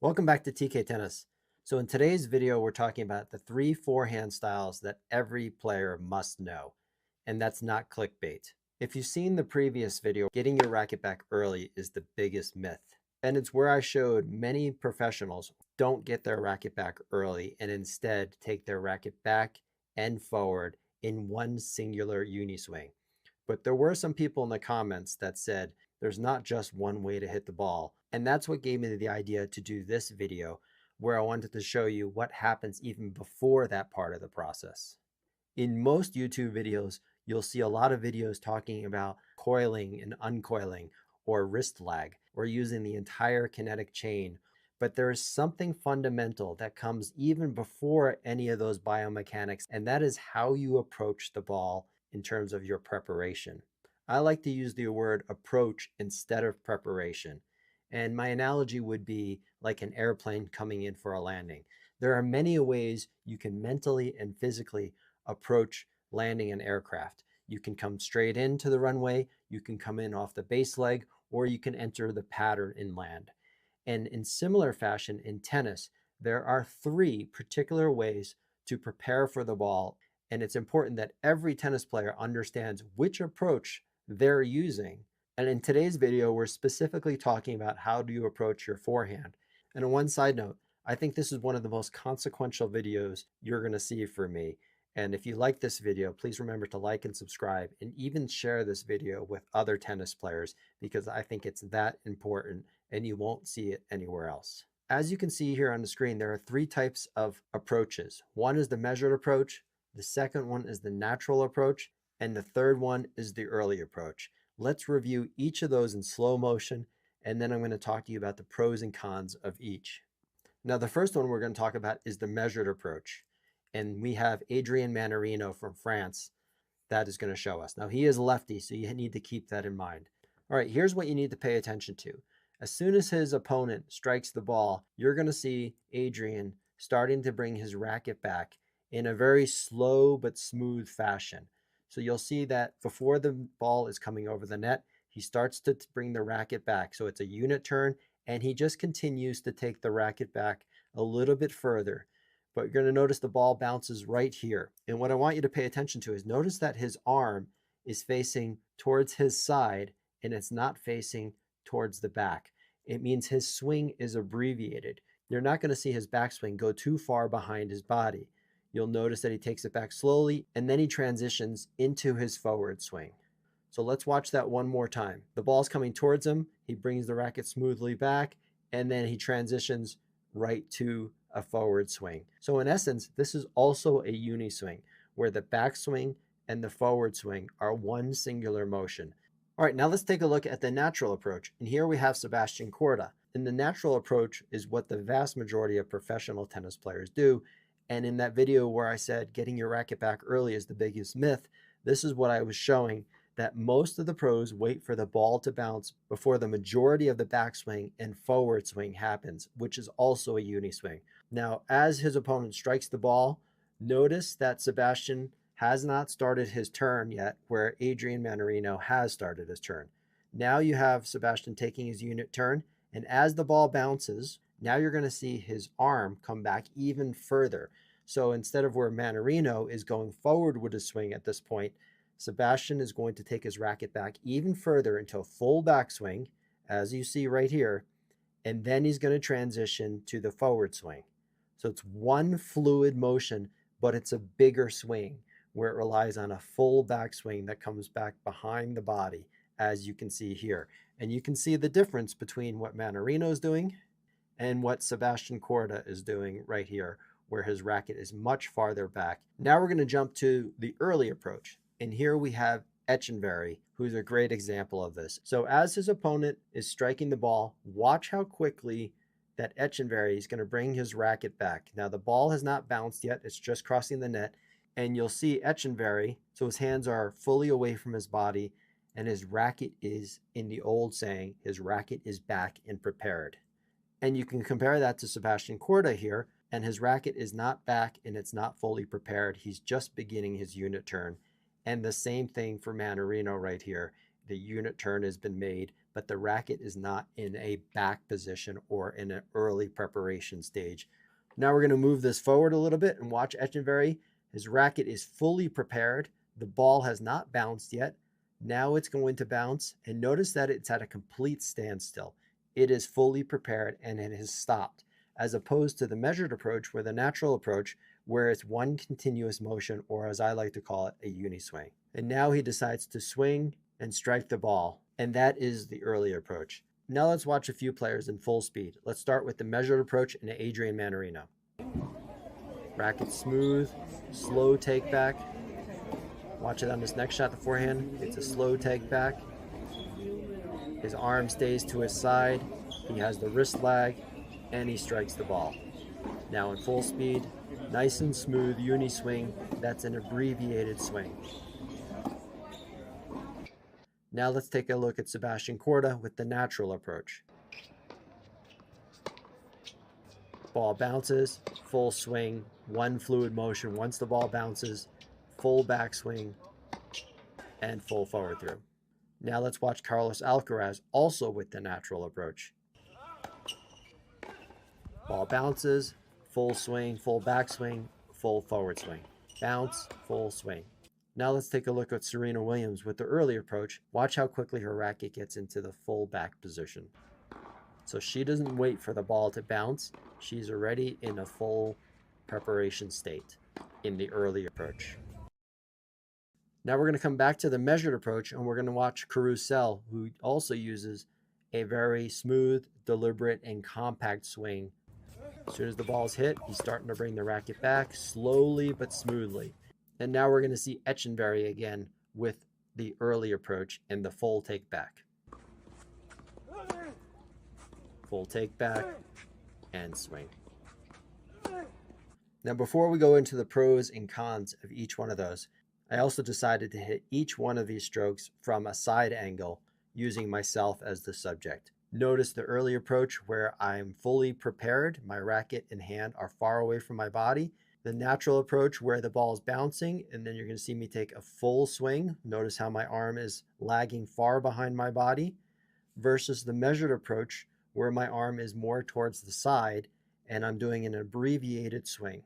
Welcome back to TK Tennis. So in today's video, we're talking about the 3 forehand styles that every player must know. And that's not clickbait. If you've seen the previous video, getting your racket back early is the biggest myth. And it's where I showed many professionals don't get their racket back early and instead take their racket back and forward in one singular uniswing. But there were some people in the comments that said there's not just one way to hit the ball. And that's what gave me the idea to do this video, where I wanted to show you what happens even before that part of the process. In most YouTube videos, you'll see a lot of videos talking about coiling and uncoiling or wrist lag or using the entire kinetic chain. But there is something fundamental that comes even before any of those biomechanics, and that is how you approach the ball in terms of your preparation. I like to use the word approach instead of preparation. And my analogy would be like an airplane coming in for a landing. There are many ways you can mentally and physically approach landing an aircraft. You can come straight into the runway, you can come in off the base leg, or you can enter the pattern and land. And in similar fashion in tennis, there are 3 particular ways to prepare for the ball. And it's important that every tennis player understands which approach they're using. And in today's video, we're specifically talking about how do you approach your forehand. And on one side note, I think this is one of the most consequential videos you're going to see from me. And if you like this video, please remember to like and subscribe and even share this video with other tennis players because I think it's that important and you won't see it anywhere else. As you can see here on the screen, there are 3 types of approaches. One is the measured approach, the second one is the natural approach, and the third one is the early approach. Let's review each of those in slow motion, and then I'm going to talk to you about the pros and cons of each. Now, the first one we're going to talk about is the measured approach. And we have Adrian Mannarino from France that is going to show us. Now, he is lefty, so you need to keep that in mind. All right, here's what you need to pay attention to. As soon as his opponent strikes the ball, you're going to see Adrian starting to bring his racket back in a very slow but smooth fashion. So you'll see that before the ball is coming over the net, he starts to bring the racket back. So it's a unit turn, and he just continues to take the racket back a little bit further. But you're going to notice the ball bounces right here. And what I want you to pay attention to is notice that his arm is facing towards his side and it's not facing towards the back. It means his swing is abbreviated. You're not going to see his backswing go too far behind his body. You'll notice that he takes it back slowly and then he transitions into his forward swing. So let's watch that one more time. The ball's coming towards him. He brings the racket smoothly back and then he transitions right to a forward swing. So in essence, this is also a uniswing where the backswing and the forward swing are one singular motion. All right, now let's take a look at the natural approach. And here we have Sebastian Corda. And the natural approach is what the vast majority of professional tennis players do. And in that video where I said getting your racket back early is the biggest myth, this is what I was showing, that most of the pros wait for the ball to bounce before the majority of the backswing and forward swing happens, which is also a uniswing. Now, as his opponent strikes the ball, notice that Sebastian has not started his turn yet, where Adrian Mannarino has started his turn. Now you have Sebastian taking his unit turn, and as the ball bounces, now you're going to see his arm come back even further. So instead of where Mannarino is going forward with his swing at this point, Sebastian is going to take his racket back even further into full backswing, as you see right here, and then he's going to transition to the forward swing. So it's one fluid motion, but it's a bigger swing where it relies on a full backswing that comes back behind the body, as you can see here. And you can see the difference between what Mannarino is doing and what Sebastian Corda is doing right here, where his racket is much farther back. Now we're going to jump to the early approach. And here we have Echenverry, who's a great example of this. So as his opponent is striking the ball, watch how quickly that Echenverry is going to bring his racket back. Now the ball has not bounced yet, it's just crossing the net. And you'll see Echenverry, so his hands are fully away from his body, and his racket is, in the old saying, his racket is back and prepared. And you can compare that to Sebastian Corda here, and his racket is not back and it's not fully prepared. He's just beginning his unit turn. And the same thing for Mannarino right here. The unit turn has been made, but the racket is not in a back position or in an early preparation stage. Now we're going to move this forward a little bit and watch Echenverry. His racket is fully prepared. The ball has not bounced yet. Now it's going to bounce, and notice that it's at a complete standstill. It is fully prepared and it has stopped, as opposed to the measured approach, where the natural approach, where it's one continuous motion, or as I like to call it, a uniswing. And now he decides to swing and strike the ball, and that is the early approach. Now let's watch a few players in full speed. Let's start with the measured approach and Adrian Mannarino. Racket smooth, slow take back. Watch it on this next shot, the forehand. It's a slow take back. His arm stays to his side. He has the wrist lag, and he strikes the ball. Now in full speed, nice and smooth uni swing. That's an abbreviated swing. Now let's take a look at Sebastian Korda with the natural approach. Ball bounces, full swing, one fluid motion once the ball bounces, full backswing, and full forward through. Now let's watch Carlos Alcaraz also with the natural approach. Ball bounces, full swing, full backswing, full forward swing. Bounce, full swing. Now let's take a look at Serena Williams with the early approach. Watch how quickly her racket gets into the full back position. So she doesn't wait for the ball to bounce. She's already in a full preparation state in the early approach. Now we're going to come back to the measured approach, and we're going to watch Carousel, who also uses a very smooth, deliberate, and compact swing. As soon as the ball's hit, he's starting to bring the racket back slowly but smoothly. And now we're going to see Echenverry again with the early approach and the full take back. Full take back and swing. Now before we go into the pros and cons of each one of those, I also decided to hit each one of these strokes from a side angle using myself as the subject. Notice the early approach where I'm fully prepared, my racket and hand are far away from my body. The natural approach where the ball is bouncing, and then you're going to see me take a full swing. Notice how my arm is lagging far behind my body, versus the measured approach where my arm is more towards the side and I'm doing an abbreviated swing.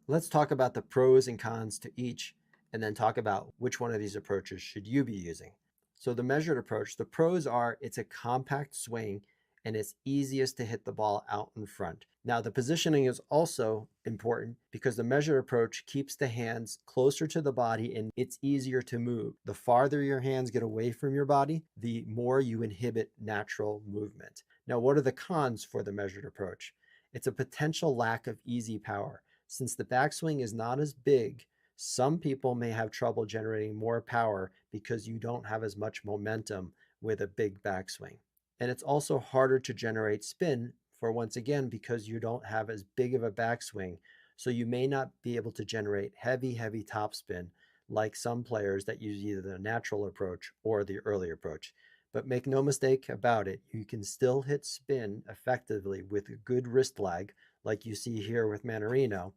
Let's talk about the pros and cons to each, and then talk about which one of these approaches should you be using. So the measured approach, the pros are it's a compact swing and it's easiest to hit the ball out in front. Now the positioning is also important because the measured approach keeps the hands closer to the body and it's easier to move. The farther your hands get away from your body, the more you inhibit natural movement. Now what are the cons for the measured approach? It's a potential lack of easy power. Since the backswing is not as big, some people may have trouble generating more power because you don't have as much momentum with a big backswing. And it's also harder to generate spin for, once again, because you don't have as big of a backswing. So you may not be able to generate heavy topspin like some players that use either the natural approach or the early approach. But make no mistake about it, you can still hit spin effectively with a good wrist lag like you see here with Mannarino.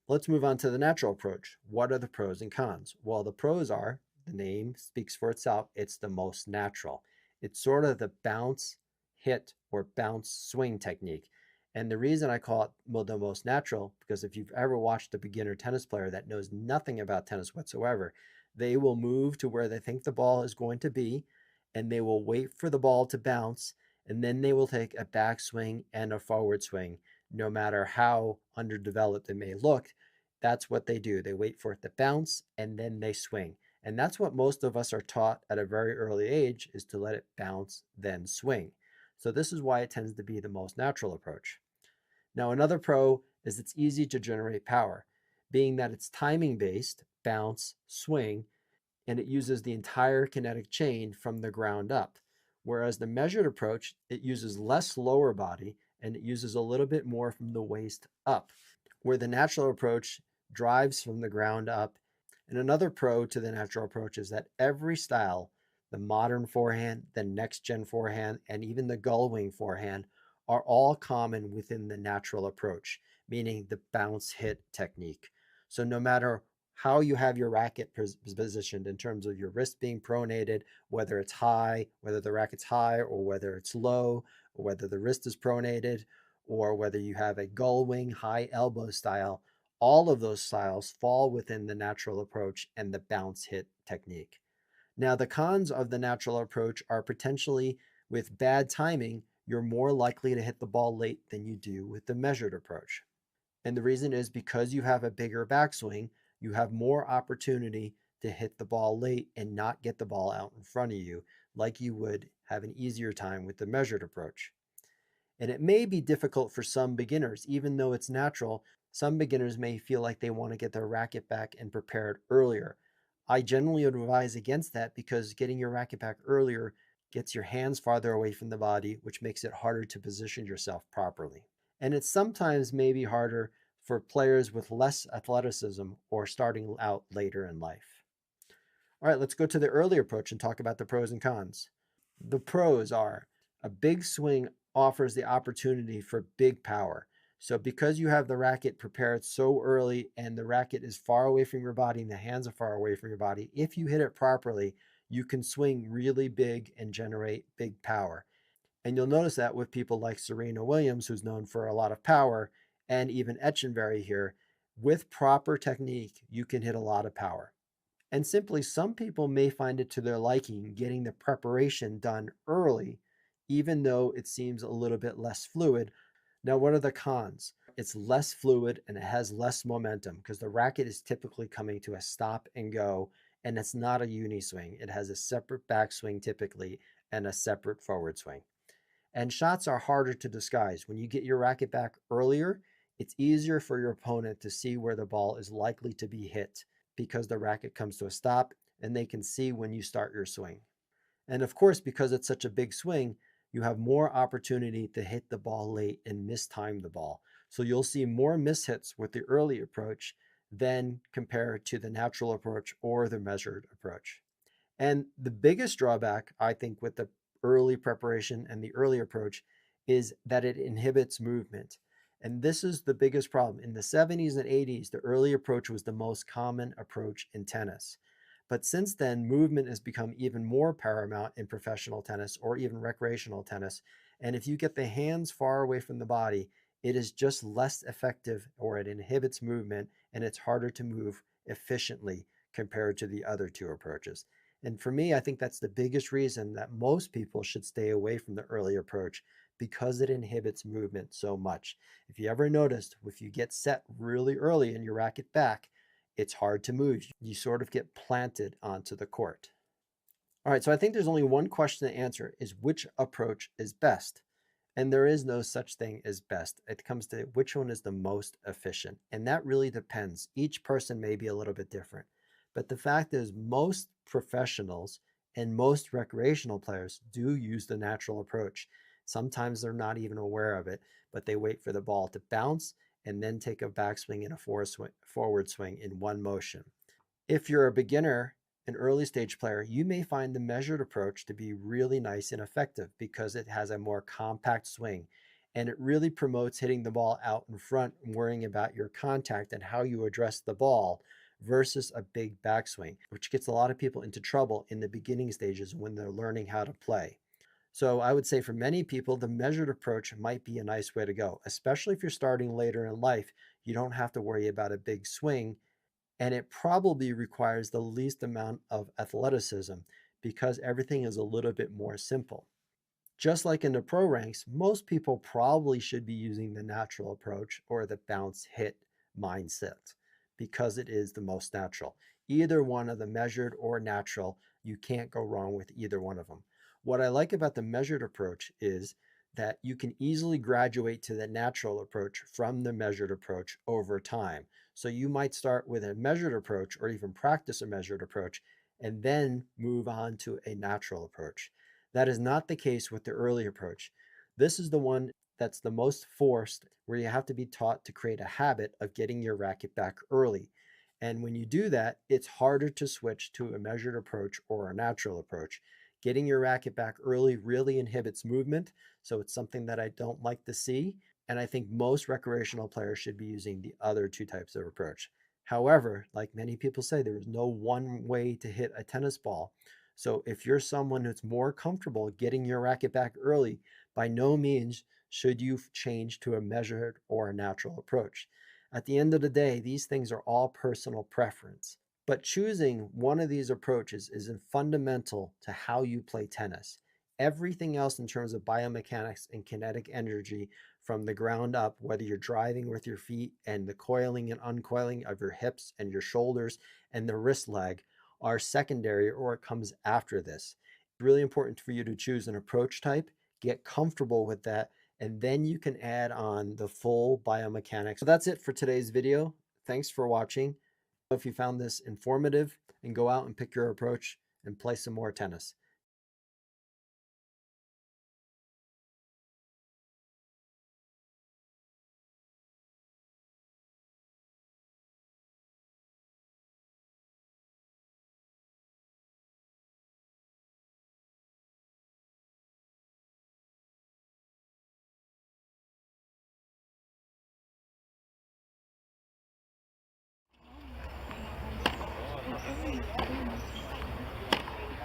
Let's move on to the natural approach. What are the pros and cons? Well, the pros are, the name speaks for itself, it's the most natural. It's sort of the bounce, hit, or bounce swing technique. And the reason I call it the most natural, because if you've ever watched a beginner tennis player that knows nothing about tennis whatsoever, they will move to where they think the ball is going to be, and they will wait for the ball to bounce, and then they will take a backswing and a forward swing. No matter how underdeveloped it may look, that's what they do. They wait for it to bounce, and then they swing. And that's what most of us are taught at a very early age, is to let it bounce, then swing. So this is why it tends to be the most natural approach. Now, another pro is it's easy to generate power, being that it's timing based, bounce, swing, and it uses the entire kinetic chain from the ground up. Whereas the measured approach, it uses less lower body and it uses a little bit more from the waist up, where the natural approach drives from the ground up. And another pro to the natural approach is that every style, the modern forehand, the next gen forehand, and even the gull wing forehand are all common within the natural approach, meaning the bounce hit technique. So no matter how you have your racket positioned in terms of your wrist being pronated, whether it's high, whether the racket's high, or whether it's low, or whether the wrist is pronated, or whether you have a gull wing high elbow style. All of those styles fall within the natural approach and the bounce hit technique. Now, the cons of the natural approach are potentially with bad timing, you're more likely to hit the ball late than you do with the measured approach. And the reason is because you have a bigger backswing, you have more opportunity to hit the ball late and not get the ball out in front of you, like you would have an easier time with the measured approach. And it may be difficult for some beginners, even though it's natural. Some beginners may feel like they want to get their racket back and prepared earlier. I generally advise against that because getting your racket back earlier gets your hands farther away from the body, which makes it harder to position yourself properly. And it's sometimes maybe harder for players with less athleticism or starting out later in life. All right, let's go to the early approach and talk about the pros and cons. The pros are a big swing offers the opportunity for big power. So because you have the racket prepared so early and the racket is far away from your body and the hands are far away from your body, if you hit it properly, you can swing really big and generate big power. And you'll notice that with people like Serena Williams, who's known for a lot of power, and even Etchenberry here, with proper technique, you can hit a lot of power. And simply, some people may find it to their liking getting the preparation done early, even though it seems a little bit less fluid. Now, what are the cons? It's less fluid and it has less momentum because the racket is typically coming to a stop and go, and it's not a uni swing. It has a separate backswing typically and a separate forward swing. And shots are harder to disguise. When you get your racket back earlier, it's easier for your opponent to see where the ball is likely to be hit because the racket comes to a stop and they can see when you start your swing. And of course, because it's such a big swing, you have more opportunity to hit the ball late and mistime the ball. So you'll see more mishits with the early approach than compared to the natural approach or the measured approach. And the biggest drawback, I think, with the early preparation and the early approach is that it inhibits movement. And this is the biggest problem. In the 70s and 80s, the early approach was the most common approach in tennis. But since then, movement has become even more paramount in professional tennis or even recreational tennis. And if you get the hands far away from the body, it is just less effective or it inhibits movement and it's harder to move efficiently compared to the other two approaches. And for me, I think that's the biggest reason that most people should stay away from the early approach because it inhibits movement so much. If you ever noticed, if you get set really early in your racket back, it's hard to move. You sort of get planted onto the court. All right, so I think there's only one question to answer is which approach is best? And there is no such thing as best. It comes to which one is the most efficient. And that really depends. Each person may be a little bit different. But the fact is, most professionals and most recreational players do use the natural approach. Sometimes they're not even aware of it, but they wait for the ball to bounce and then take a backswing and a forward swing in one motion. If you're a beginner, an early stage player, you may find the measured approach to be really nice and effective because it has a more compact swing and it really promotes hitting the ball out in front and worrying about your contact and how you address the ball versus a big backswing, which gets a lot of people into trouble in the beginning stages when they're learning how to play. So I would say for many people, the measured approach might be a nice way to go, especially if you're starting later in life. You don't have to worry about a big swing, and it probably requires the least amount of athleticism because everything is a little bit more simple. Just like in the pro ranks, most people probably should be using the natural approach or the bounce hit mindset because it is the most natural. Either one of the measured or natural, you can't go wrong with either one of them. What I like about the measured approach is that you can easily graduate to the natural approach from the measured approach over time. So you might start with a measured approach or even practice a measured approach and then move on to a natural approach. That is not the case with the early approach. This is the one that's the most forced, where you have to be taught to create a habit of getting your racket back early. And when you do that, it's harder to switch to a measured approach or a natural approach. Getting your racket back early really inhibits movement, so it's something that I don't like to see. And I think most recreational players should be using the other two types of approach. However, like many people say, there is no one way to hit a tennis ball. So if you're someone who's more comfortable getting your racket back early, by no means should you change to a measured or a natural approach. At the end of the day, these things are all personal preference. But choosing one of these approaches is fundamental to how you play tennis. Everything else in terms of biomechanics and kinetic energy from the ground up, whether you're driving with your feet and the coiling and uncoiling of your hips and your shoulders and the wrist leg, are secondary or it comes after this. It's really important for you to choose an approach type, get comfortable with that, and then you can add on the full biomechanics. So that's it for today's video. Thanks for watching. If you found this informative, and go out and pick your approach and play some more tennis.